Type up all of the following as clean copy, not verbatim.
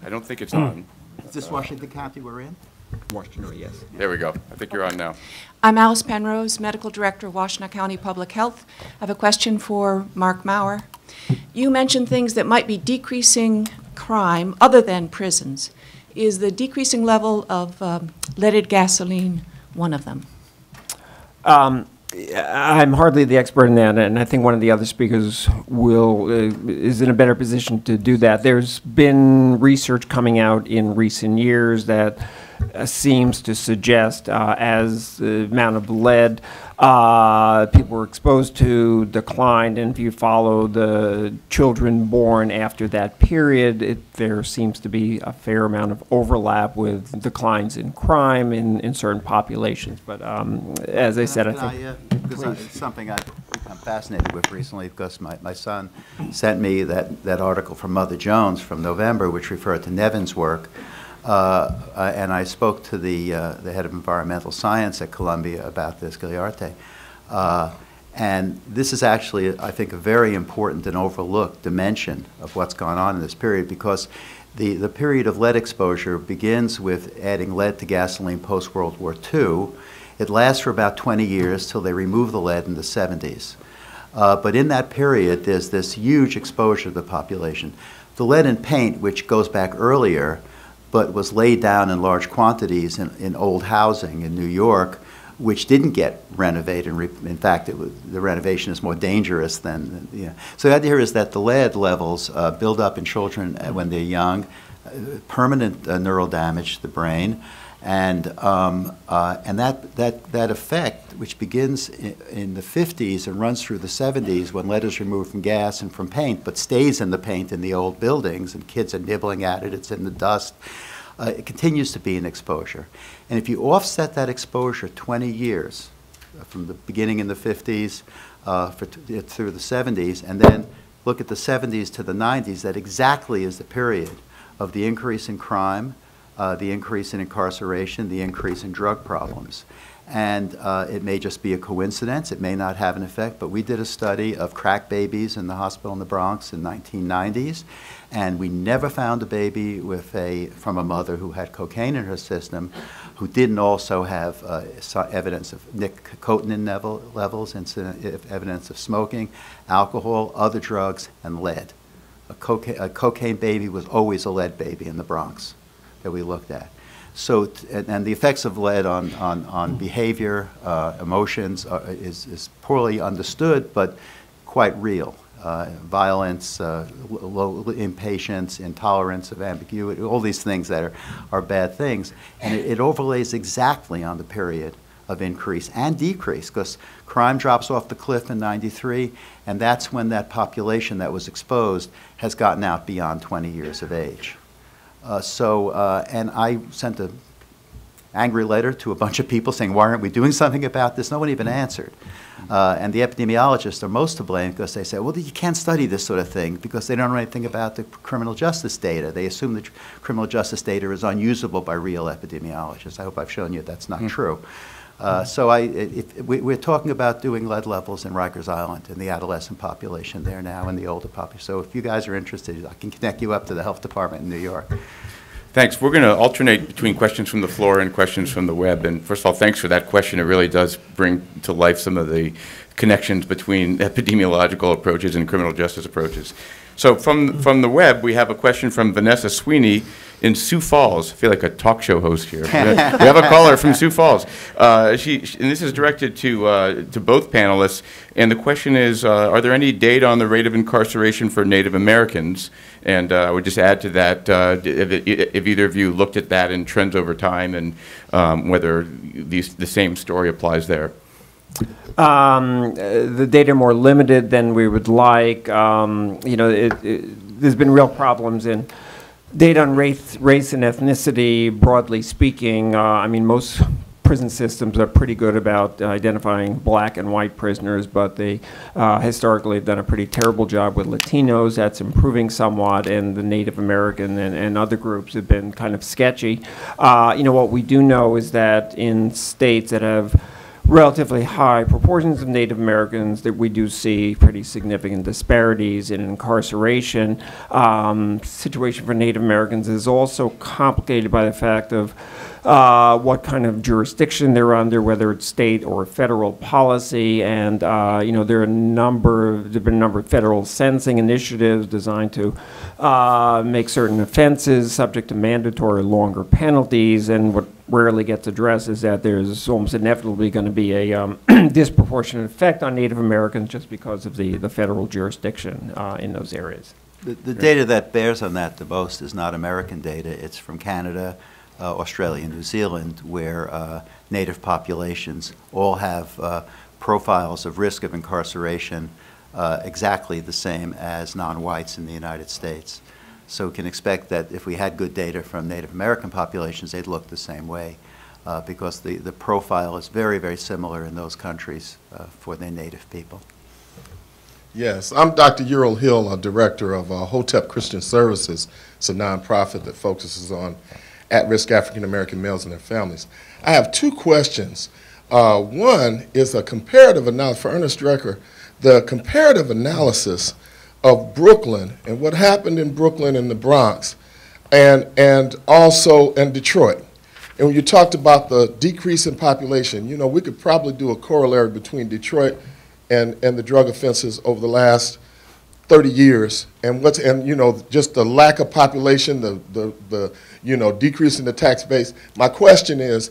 I don't think it's on. Is this Washington County we're in? Washington, yes. There we go. I think you're on now. I'm Alice Penrose, Medical Director of Washtenaw County Public Health. I have a question for Mark Maurer. You mentioned things that might be decreasing crime other than prisons. Is the decreasing level of leaded gasoline one of them? I'm hardly the expert in that, and I think one of the other speakers is in a better position to do that. There's been research coming out in recent years that seems to suggest as the amount of lead people were exposed to declined, and if you follow the children born after that period, there seems to be a fair amount of overlap with declines in crime in certain populations. But as I said, I think... because it's something I've become fascinated with recently, because my son sent me that article from Mother Jones from November, which referred to Nevin's work. And I spoke to the head of environmental science at Columbia about this, Gagliarte. And this is actually, I think, a very important and overlooked dimension of what's gone on in this period, because the period of lead exposure begins with adding lead to gasoline post-World War II. It lasts for about 20 years till they remove the lead in the 70s. But in that period, there's this huge exposure to the population. The lead in paint, which goes back earlier, but was laid down in large quantities in old housing in New York, which didn't get renovated. In fact, the renovation is more dangerous than, you know. So the idea is that the lead levels build up in children when they're young, permanent neural damage to the brain, and that effect, which begins in the 50s and runs through the 70s when lead is removed from gas and from paint, but stays in the paint in the old buildings, and kids are nibbling at it, it's in the dust. It continues to be an exposure. And if you offset that exposure 20 years, from the beginning in the 50s through the 70s, and then look at the 70s to the 90s, that exactly is the period of the increase in crime, the increase in incarceration, the increase in drug problems. And it may just be a coincidence, it may not have an effect, but we did a study of crack babies in the hospital in the Bronx in the 1990s, and we never found a baby from a mother who had cocaine in her system who didn't also have evidence of nicotine levels, evidence of smoking, alcohol, other drugs, and lead. A cocaine baby was always a lead baby in the Bronx that we looked at. So, and the effects of lead on behavior, emotions is poorly understood, but quite real. Violence, low impatience, intolerance of ambiguity, all these things that are bad things. And it overlays exactly on the period of increase and decrease, because crime drops off the cliff in '93, and that's when that population that was exposed has gotten out beyond 20 years of age. And I sent an angry letter to a bunch of people saying, why aren't we doing something about this? No one even answered. And the epidemiologists are most to blame, because they say, well, you can't study this sort of thing because they don't know anything about the criminal justice data. They assume the criminal justice data is unusable by real epidemiologists. I hope I've shown you that's not true. We're talking about doing lead levels in Rikers Island in the adolescent population there now and the older population. So if you guys are interested, I can connect you up to the health department in New York. Thanks. We're going to alternate between questions from the floor and questions from the web. And first of all, thanks for that question. It really does bring to life some of the connections between epidemiological approaches and criminal justice approaches. So from the web, we have a question from Vanessa Sweeney in Sioux Falls. I feel like a talk show host here. We have a caller from Sioux Falls. And this is directed to both panelists. And the question is, are there any data on the rate of incarceration for Native Americans? And I would just add to that, if either of you looked at that in trends over time, and whether the same story applies there. The data are more limited than we would like. You know, there's been real problems in data on race and ethnicity, broadly speaking. I mean, most prison systems are pretty good about identifying black and white prisoners, but they historically have done a pretty terrible job with Latinos. That's improving somewhat, and the Native American and other groups have been kind of sketchy. You know, what we do know is that in states that have relatively high proportions of Native Americans, that we do see pretty significant disparities in incarceration. Situation for Native Americans is also complicated by the fact of what kind of jurisdiction they're under, whether it's state or federal policy, and there have been a number of federal sentencing initiatives designed to make certain offenses subject to mandatory longer penalties, and what rarely gets addressed is that there's almost inevitably going to be a disproportionate effect on Native Americans just because of the federal jurisdiction in those areas. The data that bears on that the most is not American data. It's from Canada, Australia, and New Zealand, where Native populations all have profiles of risk of incarceration exactly the same as non-whites in the United States. So we can expect that if we had good data from Native American populations, they'd look the same way because the profile is very, very similar in those countries for their Native people. Yes, I'm Dr. Ural Hill, Director of Hotep Christian Services. It's a nonprofit that focuses on at-risk African-American males and their families. I have two questions. One is a comparative analysis for Ernest Drecker, the comparative analysis of Brooklyn and what happened in Brooklyn and the Bronx and also in Detroit. And when you talked about the decrease in population, you know, we could probably do a corollary between Detroit and the drug offenses over the last 30 years, and just the lack of population, the decrease in the tax base. My question is,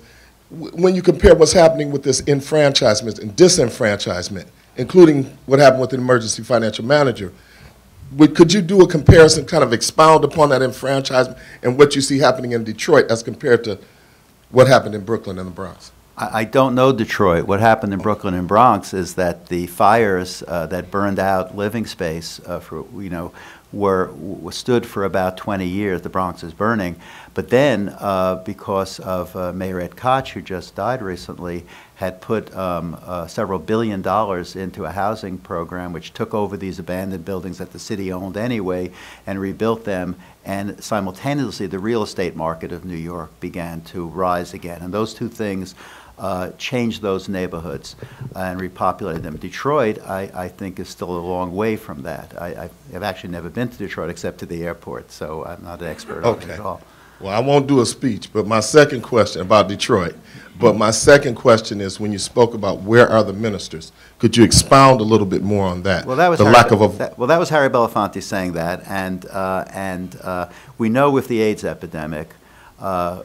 when you compare what's happening with this enfranchisement and disenfranchisement, including what happened with the emergency financial manager, could you do a comparison, kind of expound upon that enfranchisement and what you see happening in Detroit as compared to what happened in Brooklyn and the Bronx? I don't know Detroit. What happened in Brooklyn and Bronx is that the fires that burned out living space stood for about 20 years. The Bronx is burning, but then because of Mayor Ed Koch, who just died recently, had put several $1 billion into a housing program which took over these abandoned buildings that the city owned anyway and rebuilt them, and simultaneously the real estate market of New York began to rise again, and those two things changed those neighborhoods and repopulated them. Detroit, I think, is still a long way from that. I've actually never been to Detroit except to the airport, so I'm not an expert on it at all. Well, I won't do a speech, but my second question about Detroit, but my second question is, when you spoke about where are the ministers, could you expound a little bit more on that? Well, that was that was Harry Belafonte saying that, and we know with the AIDS epidemic,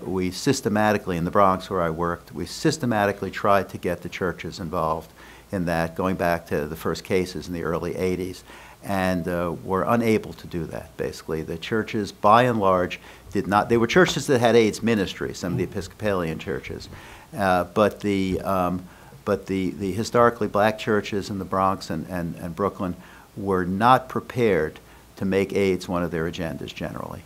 we systematically, in the Bronx where I worked, we systematically tried to get the churches involved in that, going back to the first cases in the early 80s, and were unable to do that, basically. The churches, by and large, did not. They were churches that had AIDS ministry, some of the Episcopalian churches, but the historically black churches in the Bronx and Brooklyn were not prepared to make AIDS one of their agendas generally.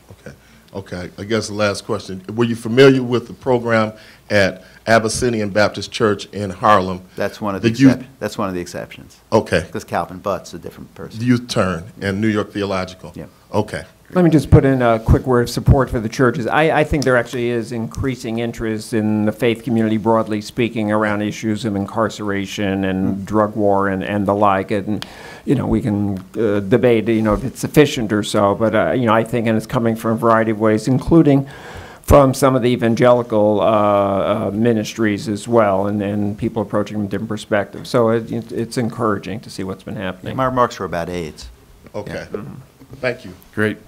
Okay, I guess the last question. Were you familiar with the program at Abyssinian Baptist Church in Harlem? That's one of the that's one of the exceptions. Okay. Because Calvin Butt's a different person. The Youth Turn and New York Theological. Yeah. Okay. Let me just put in a quick word of support for the churches. I think there actually is increasing interest in the faith community, broadly speaking, around issues of incarceration and drug war and the like. And, we can debate, if it's sufficient or so. But, I think, and it's coming from a variety of ways, including from some of the evangelical ministries as well, and people approaching from different perspectives. So it's encouraging to see what's been happening. My remarks were about AIDS. Okay. Yeah. Thank you. Great.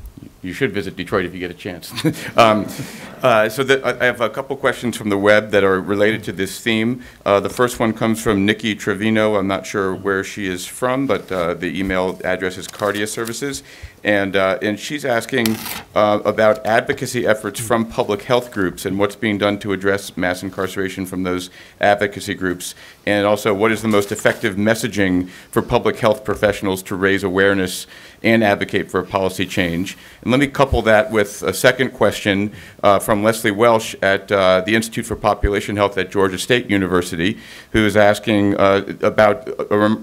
You should visit Detroit if you get a chance. I have a couple questions from the web that are related to this theme. The first one comes from Nikki Trevino. I'm not sure where she is from, but the email address is Cardia Services. And she's asking about advocacy efforts from public health groups and what's being done to address mass incarceration from those advocacy groups. And also, what is the most effective messaging for public health professionals to raise awareness and advocate for a policy change? And let me couple that with a second question from Leslie Welsh at the Institute for Population Health at Georgia State University, who is asking about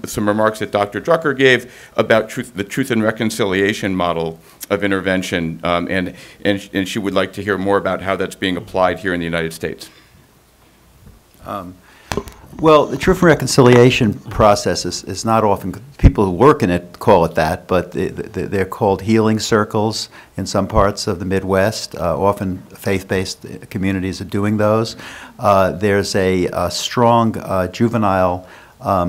some remarks that Dr. Drucker gave about the Truth and Reconciliation model of intervention, and she would like to hear more about how that's being applied here in the United States. Well, the Truth and Reconciliation process is not often, people who work in it call it that, but they're called healing circles in some parts of the Midwest. Often faith-based communities are doing those. There's a strong juvenile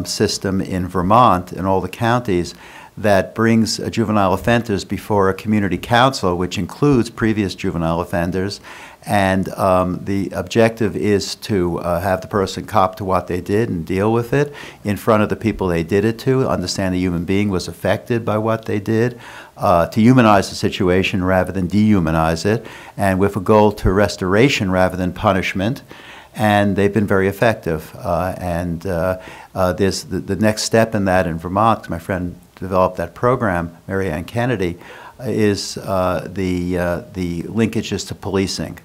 system in Vermont, in all the counties, that brings juvenile offenders before a community council, which includes previous juvenile offenders. And the objective is to have the person cop to what they did and deal with it in front of the people they did it to, understand the human being was affected by what they did, to humanize the situation rather than dehumanize it, and with a goal to restoration rather than punishment. And they've been very effective. There's the next step in that in Vermont, 'cause my friend developed that program, Mary Ann Kennedy, is the linkages to policing.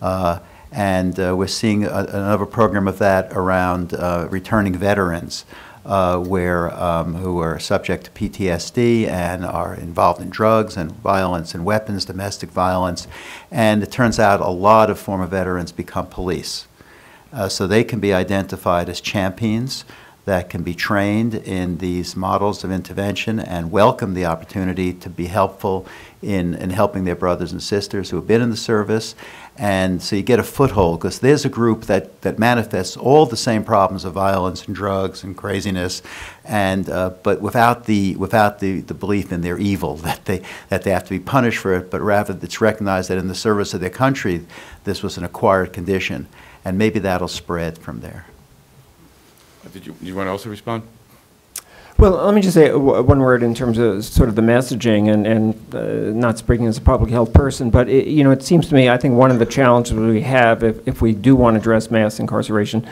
We're seeing another program of that around returning veterans who are subject to PTSD and are involved in drugs and violence and weapons, domestic violence. And it turns out a lot of former veterans become police. So they can be identified as champions that can be trained in these models of intervention and welcome the opportunity to be helpful in helping their brothers and sisters who have been in the service. And so you get a foothold, because there's a group that manifests all the same problems of violence and drugs and craziness, and but without the belief in their evil, that they have to be punished for it, but rather it's recognized that in the service of their country, this was an acquired condition, and maybe that'll spread from there. Did you want to also respond? Well, let me just say one word in terms of sort of the messaging, and not speaking as a public health person, but it seems to me, I think one of the challenges we have if we do want to address mass incarceration,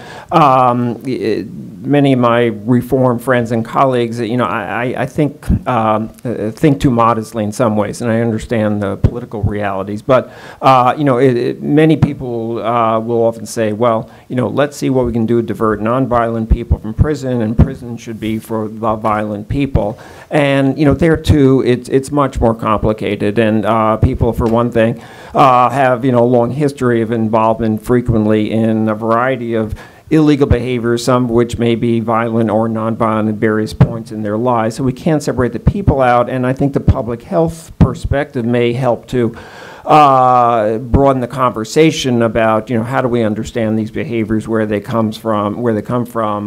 many of my reform friends and colleagues, I think too modestly in some ways, and I understand the political realities, but many people will often say, well, let's see what we can do to divert nonviolent people from prison, and prison should be for the violent people. And there too, it's much more complicated, and people, for one thing, have a long history of involvement frequently in a variety of illegal behaviors, some of which may be violent or nonviolent at various points in their lives. So we can't separate the people out, and I think the public health perspective may help to broaden the conversation about how do we understand these behaviors, where they come from,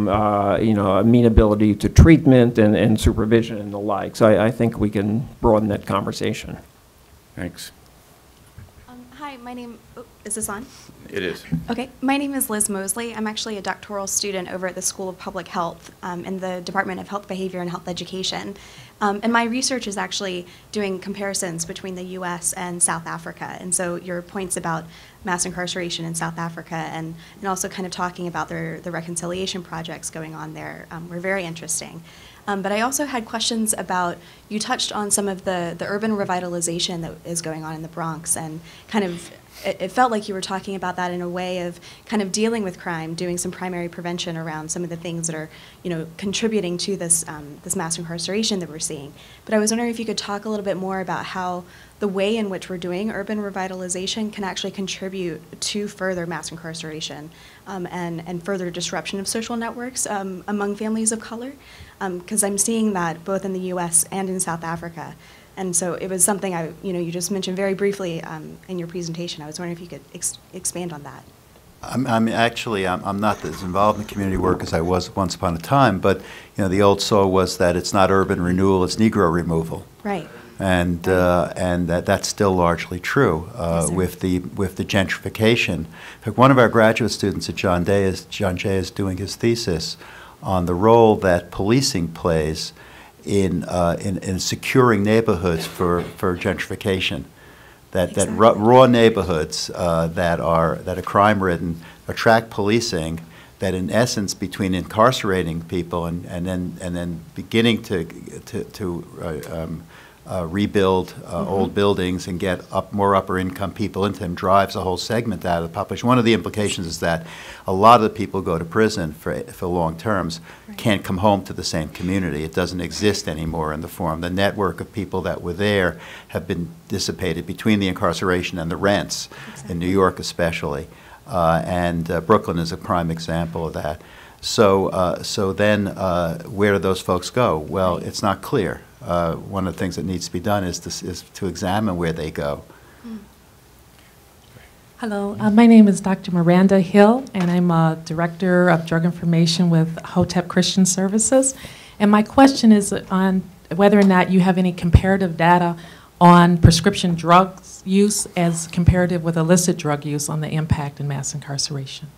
amenability to treatment and supervision and the like. So I think we can broaden that conversation. Thanks. Hi, my name, is this on? It is. Okay, my name is Liz Mosley. I'm actually a doctoral student over at the School of Public Health in the Department of Health Behavior and Health Education. And my research is actually doing comparisons between the US and South Africa. And so your points about mass incarceration in South Africa and also kind of talking about the reconciliation projects going on there were very interesting. But I also had questions about, you touched on some of the urban revitalization that is going on in the Bronx, and kind of, it felt like you were talking about that in a way of kind of dealing with crime, doing some primary prevention around some of the things that are, contributing to this, this mass incarceration that we're seeing. But I was wondering if you could talk a little bit more about how the way in which we're doing urban revitalization can actually contribute to further mass incarceration and further disruption of social networks among families of color. Because I'm seeing that both in the U.S. and in South Africa. And so it was something you just mentioned very briefly in your presentation. I was wondering if you could expand on that. I'm not as involved in community work as I was once upon a time, but the old saw was that it's not urban renewal, it's Negro removal. Right. And that's still largely true yes, with the gentrification. In fact, one of our graduate students at John Jay is doing his thesis on the role that policing plays in securing neighborhoods for gentrification. That raw neighborhoods that are crime-ridden attract policing. That in essence, between incarcerating people and then beginning to rebuild old buildings and get more upper income people into them drives a whole segment out of the population. One of the implications is that a lot of the people who go to prison for long terms can't come home to the same community. It doesn't exist anymore in the form. The network of people that were there have been dissipated between the incarceration and the rents, in New York especially. And Brooklyn is a prime example of that. So then, where do those folks go? Well, it's not clear. One of the things that needs to be done is to examine where they go. Hello, my name is Dr. Miranda Hill, and I'm a Director of Drug Information with Hotep Christian Services. And my question is on whether or not you have any comparative data on prescription drugs use as comparative with illicit drug use on the impact in mass incarceration.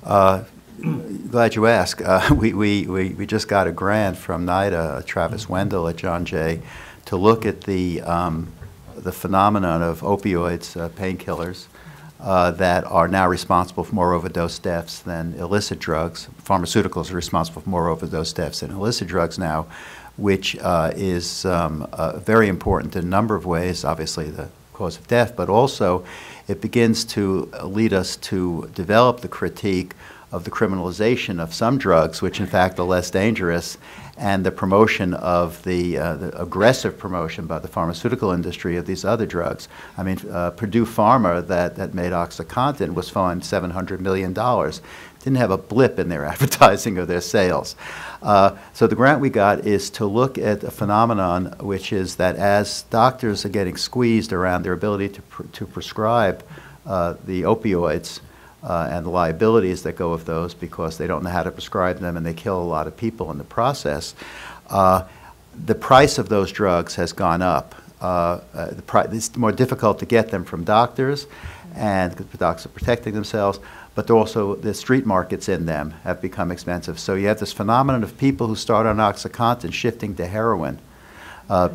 Glad you asked. We just got a grant from NIDA, Travis Wendell at John Jay, to look at the phenomenon of opioids, painkillers, that are now responsible for more overdose deaths than illicit drugs. Pharmaceuticals are responsible for more overdose deaths than illicit drugs now, which is very important in a number of ways, obviously the cause of death, but also it begins to lead us to develop the critique of the criminalization of some drugs, which in fact are less dangerous, and the promotion of the aggressive promotion by the pharmaceutical industry of these other drugs. I mean, Purdue Pharma that made OxyContin was fined $700 million. Didn't have a blip in their advertising or their sales. So the grant we got is to look at a phenomenon, which is that as doctors are getting squeezed around their ability to prescribe the opioids, and the liabilities that go with those because they don't know how to prescribe them and they kill a lot of people in the process, the price of those drugs has gone up. It's more difficult to get them from doctors, and the doctors are protecting themselves, but also the street markets in them have become expensive. So you have this phenomenon of people who start on OxyContin shifting to heroin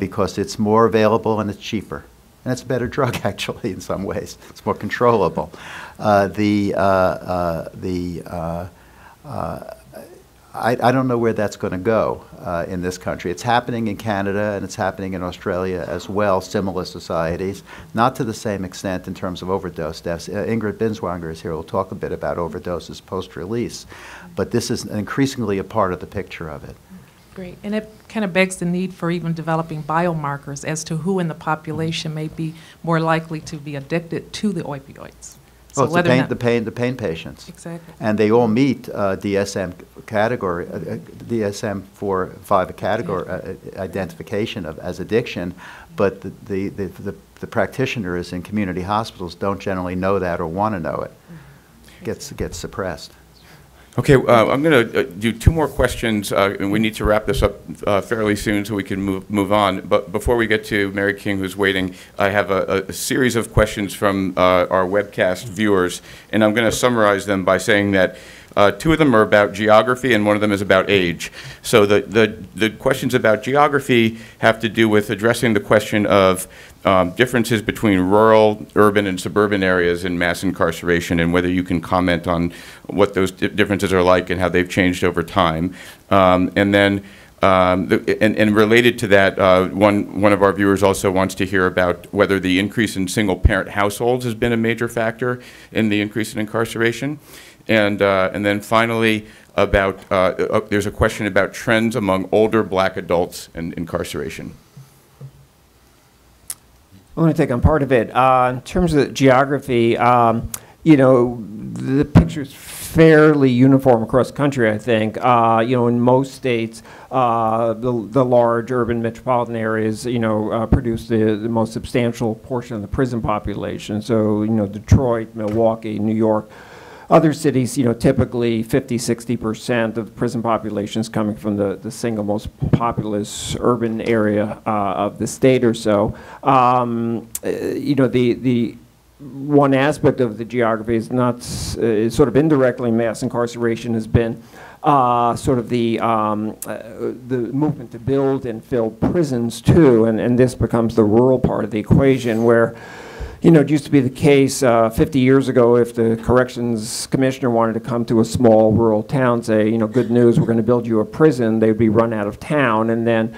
because it's more available and it's cheaper. And it's a better drug, actually, in some ways. It's more controllable. I don't know where that's going to go in this country. It's happening in Canada and it's happening in Australia as well, similar societies, not to the same extent in terms of overdose deaths. Ingrid Binswanger is here. We'll talk a bit about overdoses post-release. But this is increasingly a part of the picture of it. Great. And it kind of begs the need for even developing biomarkers as to who in the population may be more likely to be addicted to the opioids. So well, it's the pain patients. Exactly. And they all meet DSM category, DSM-4/5 category identification of as addiction, but the practitioners in community hospitals don't generally know that or want to know it. Gets suppressed. Okay, I'm going to do two more questions, and we need to wrap this up fairly soon so we can move on. But before we get to Mary King, who's waiting, I have a series of questions from our webcast viewers, and I'm going to summarize them by saying that two of them are about geography and one of them is about age. So the questions about geography have to do with addressing the question of differences between rural, urban, and suburban areas in mass incarceration, and whether you can comment on what those differences are like and how they've changed over time. And then, and related to that, one of our viewers also wants to hear about whether the increase in single-parent households has been a major factor in the increase in incarceration. And then finally, about there's a question about trends among older black adults and incarceration. I'm going to take on part of it. In terms of geography, you know, the picture is fairly uniform across the country, I think. You know, in most states, the large urban metropolitan areas, you know, produce the most substantial portion of the prison population. So, you know, Detroit, Milwaukee, New York. Other cities, you know, typically 50–60% of the prison population is coming from the single most populous urban area of the state or so. You know, the one aspect of the geography is not sort of indirectly mass incarceration has been sort of the movement to build and fill prisons too, and this becomes the rural part of the equation where, you know, it used to be the case 50 years ago if the corrections commissioner wanted to come to a small rural town, say, you know, good news, we're going to build you a prison, they would be run out of town. And then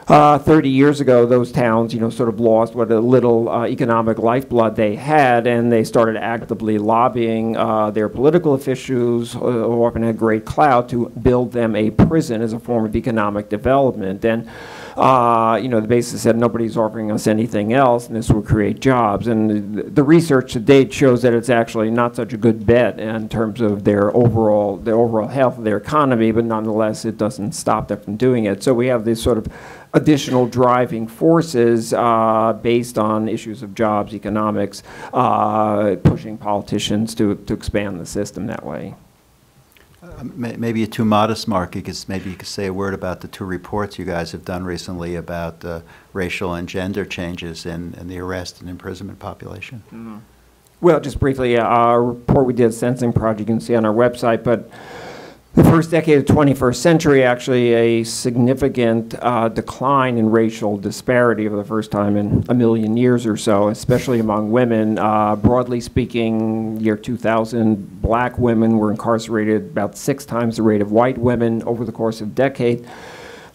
30 years ago, those towns, you know, sort of lost what a little economic lifeblood they had, and they started actively lobbying their political officials, who often had great clout, to build them a prison as a form of economic development. And the basis said nobody's offering us anything else, and this will create jobs. And the research to date shows that it's actually not such a good bet in terms of their overall health of their economy, but nonetheless, it doesn't stop them from doing it. So we have this sort of additional driving forces based on issues of jobs, economics, pushing politicians to expand the system that way. Maybe you're too modest, Mark. Maybe you could say a word about the 2 reports you guys have done recently about racial and gender changes in the arrest and imprisonment population. Mm-hmm. Well, just briefly, our report we did, Sensing Project, you can see on our website, but the first decade of the 21st century, actually a significant decline in racial disparity for the first time in a million years or so, especially among women. Broadly speaking, year 2000, black women were incarcerated about 6 times the rate of white women over the course of a decade.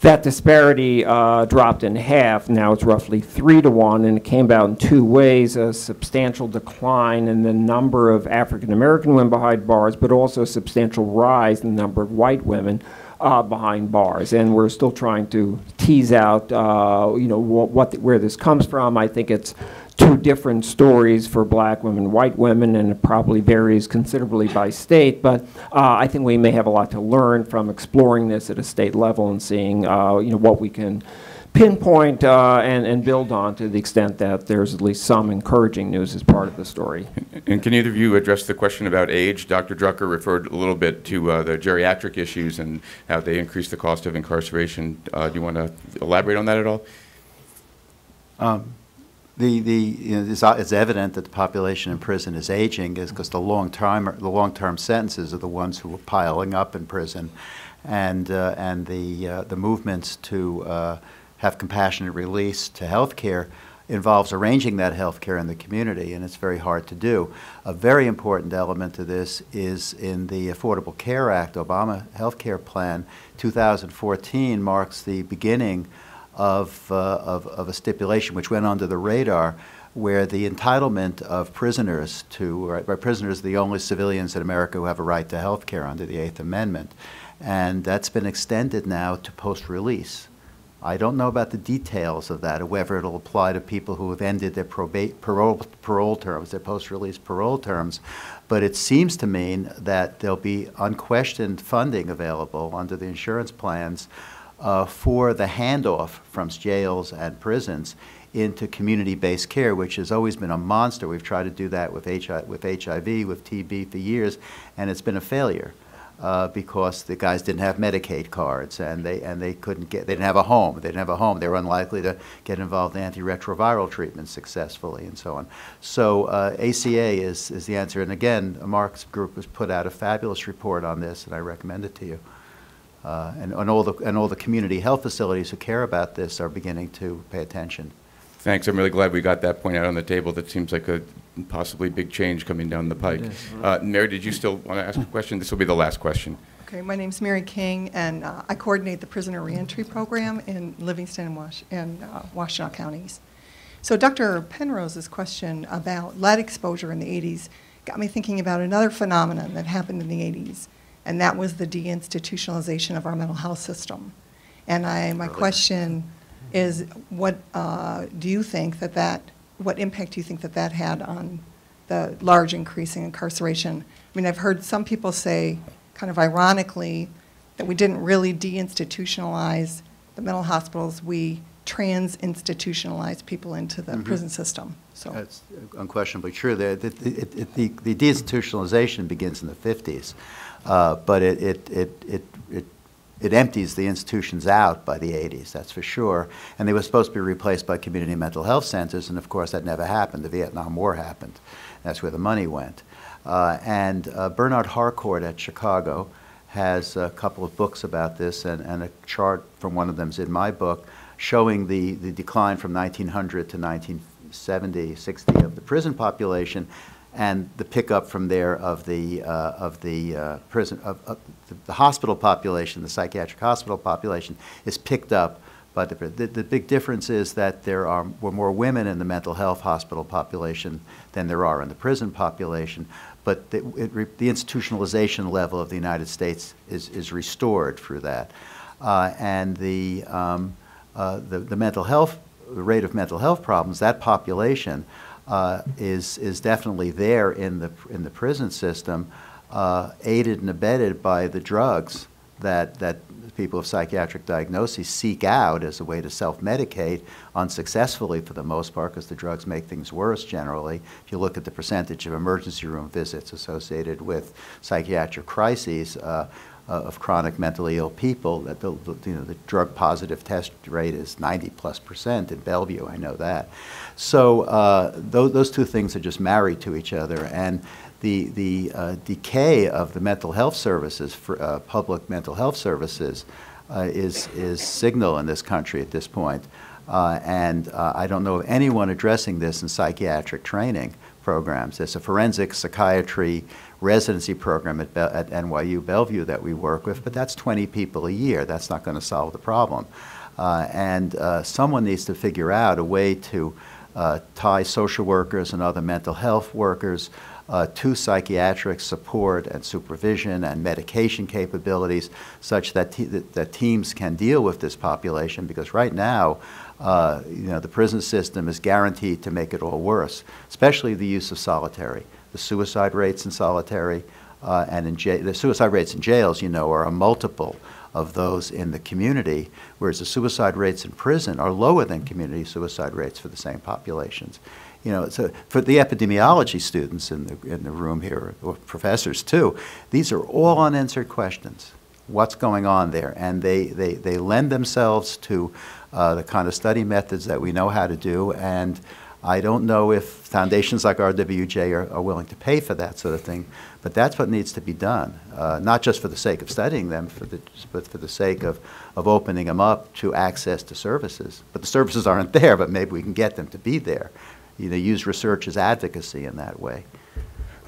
That disparity dropped in half. Now it's roughly 3 to 1, and it came about in 2 ways: a substantial decline in the number of African American women behind bars, but also a substantial rise in the number of white women behind bars. And we're still trying to tease out, where this comes from. I think it's 2 different stories for black women, white women, and it probably varies considerably by state. But I think we may have a lot to learn from exploring this at a state level and seeing, what we can pinpoint and build on, to the extent that there's at least some encouraging news as part of the story. And can either of you address the question about age? Dr. Drucker referred a little bit to the geriatric issues and how they increase the cost of incarceration. Do you want to elaborate on that at all? It's evident that the population in prison is aging, because the long-term sentences are the ones who are piling up in prison, and the movements to have compassionate release to health care involves arranging that health care in the community, and it's very hard to do. A very important element to this is in the Affordable Care Act, Obama health care plan. 2014 marks the beginning of a stipulation which went under the radar, where the entitlement of prisoners prisoners are the only civilians in America who have a right to health care under the 8th Amendment, and that's been extended now to post-release. I don't know about the details of that, or whether it'll apply to people who have ended their parole terms, their post-release parole terms, but it seems to mean that there'll be unquestioned funding available under the insurance plans for the handoff from jails and prisons into community-based care, which has always been a monster. We've tried to do that with HIV, with TB for years, and it's been a failure because the guys didn't have Medicaid cards, and they couldn't get. They didn't have a home. They didn't have a home. They were unlikely to get involved in antiretroviral treatment successfully, and so on. So ACA is the answer. And again, Mark's group has put out a fabulous report on this, and I recommend it to you. And all the community health facilities who care about this are beginning to pay attention. Thanks. I'm really glad we got that point out on the table. That seems like a possibly big change coming down the pike. Mary, did you still want to ask a question? This will be the last question. Okay, my name's Mary King, and I coordinate the prisoner reentry program in Livingston and Washtenaw counties. So Dr. Penrose's question about lead exposure in the 80s got me thinking about another phenomenon that happened in the 80s, and that was the deinstitutionalization of our mental health system. And my question is, what do you think what impact do you think that had on the large increase in incarceration? I mean, I've heard some people say, kind of ironically, that we didn't really deinstitutionalize the mental hospitals. We trans-institutionalized people into the prison system. So that's unquestionably true. The deinstitutionalization begins in the 50s, but it empties the institutions out by the 80s, that's for sure. And they were supposed to be replaced by community mental health centers, and of course that never happened. The Vietnam War happened. That's where the money went. Bernard Harcourt at Chicago has a couple of books about this, and a chart from one of them is in my book, showing the decline from 1900 to 1970, 60 of the prison population, and the pickup from there of the hospital population, the psychiatric hospital population, is picked up by the big difference is that were more women in the mental health hospital population than there are in the prison population, but the institutionalization level of the United States is restored through that, the mental health, the rate of mental health problems, that population is definitely there in the prison system, aided and abetted by the drugs that people with psychiatric diagnoses seek out as a way to self-medicate, unsuccessfully for the most part, because the drugs make things worse generally. If you look at the percentage of emergency room visits associated with psychiatric crises of chronic mentally ill people, that the drug-positive test rate is 90+% in Bellevue. I know that. So those two things are just married to each other, and the decay of the mental health services, for, public mental health services, is signal in this country at this point. And I don't know of anyone addressing this in psychiatric training programs. There's a forensic psychiatry residency program at NYU Bellevue that we work with, but that's 20 people a year. That's not going to solve the problem. And someone needs to figure out a way to tie social workers and other mental health workers to psychiatric support and supervision and medication capabilities, such that that teams can deal with this population. Because right now, the prison system is guaranteed to make it all worse, especially the use of solitary. The suicide rates in solitary and the suicide rates in jails, are a multiple of those in the community, whereas the suicide rates in prison are lower than community suicide rates for the same populations. So for the epidemiology students in the room here, or professors too, these are all unanswered questions. What's going on there? And they lend themselves to the kind of study methods that we know how to do, and I don't know if foundations like RWJ are willing to pay for that sort of thing, but that's what needs to be done, not just for the sake of studying them, but for the sake of opening them up to access to services. But the services aren't there, but maybe we can get them to be there. Use research as advocacy in that way.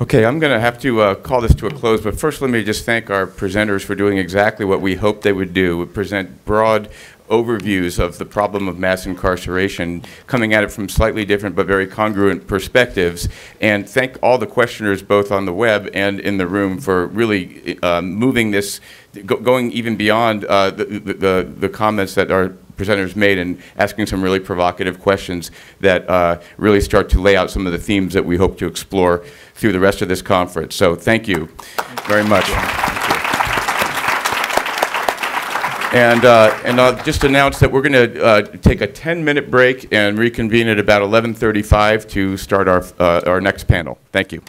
Okay, I'm going to have to call this to a close, but first let me just thank our presenters for doing exactly what we hoped they would do, present broad overviews of the problem of mass incarceration, coming at it from slightly different but very congruent perspectives, and thank all the questioners both on the web and in the room for really moving this, going even beyond the comments that our presenters made and asking some really provocative questions that really start to lay out some of the themes that we hope to explore through the rest of this conference. So thank you very much. And I'll just announce that we're going to take a 10-minute break and reconvene at about 11:35 to start our next panel. Thank you.